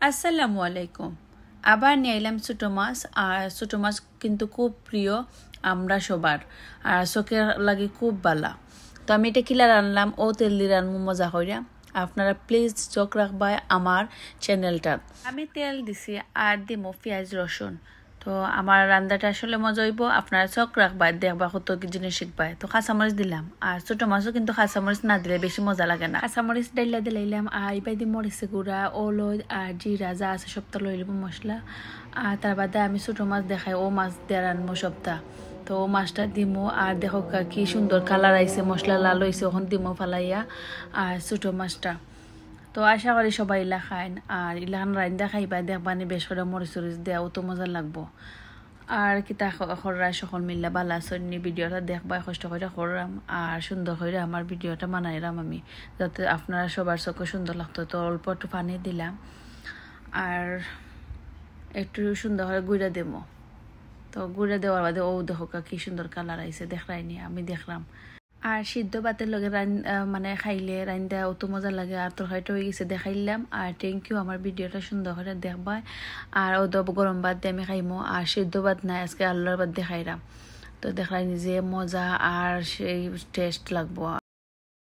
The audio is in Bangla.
আসসালামু আলাইকুম। আবার নিয়ে এলাম ছোটো মাছ। আর ছোটো মাছ কিন্তু খুব প্রিয় আমরা সবার, আর চোখের লাগে খুব বালা। তো আমি এটা কিলার আনলাম ও তেল দিয়ে রান্নু মজা করিয়া। আপনারা প্লিজ চোখ রাখবা আমার চ্যানেলটা। আমি তেল দিছি আর দিমো পেঁয়াজ রসুন। তো আমার রান্নাটা আসলে মজা হইব, আপনারা চোখ রাখবা, দেখবা কত কি জিনিস শিখবা। তো কাঁচামরিচ দিলাম, আর ছোটো মাছও কিন্তু কাঁচামরিচ না দিলে বেশি মজা লাগে না। কাঁচামরিচ ডাইলা দিলাইলাম, আর এবার দিয়ে মরিচে গুঁড়া ওলই আর জিরা যা আছে সপ্তাহ লই লব মশলা। আর তার বাদে আমি ছোটো মাছ দেখাই ও মাছ দিয়ে রানবো সপ্তাহ। তো ও মাছটা দিমো, আর দেখো কি সুন্দর কালার আইছে, মশলা লাল হয়েছে, ওখান দিমো ফালাইয়া আর ছোটো মাছটা। তো আশা করি সবাই ইলা খাইন, আর ইলাখান রান্দা খাইবা দেখবানি বেশ করে মরিচ টরিচ দেওয়াও তো মজা লাগবো। আর কিতা খররা সকল মিল্লা বালা সন্নি ভিডিওটা দেখবা, কষ্ট করে করলাম আর সুন্দর করে আমার ভিডিওটা বানাইলাম আমি, যাতে আপনারা সবার চোখে সুন্দর লাগতো। তো অল্প একটু পানি দিলাম আর একটু সুন্দর করে গুঁড়া দেবো। তো গুঁড়া দেওয়ার বাদে ও দেখো কি সুন্দর কালার আইছে, দেখলাইনি আমি দেখলাম। আর সিদ্ধ ভাতের লগে মানে খাইলে রান্দা অত মজা লাগে। আর তরকারিটা হয়ে গেছে দেখাইলাম। আর থ্যাংক ইউ আমার ভিডিওটা সুন্দর করে দেখবা। আর ও গরম ভাত দিয়ে আমি খাইমো, আর সিদ্ধ ভাত নাই আজকে আল্লাহর ভাত দিয়ে খাইলাম। তো দেখলাই নিজে মজা আর সেই টেস্ট লাগবো।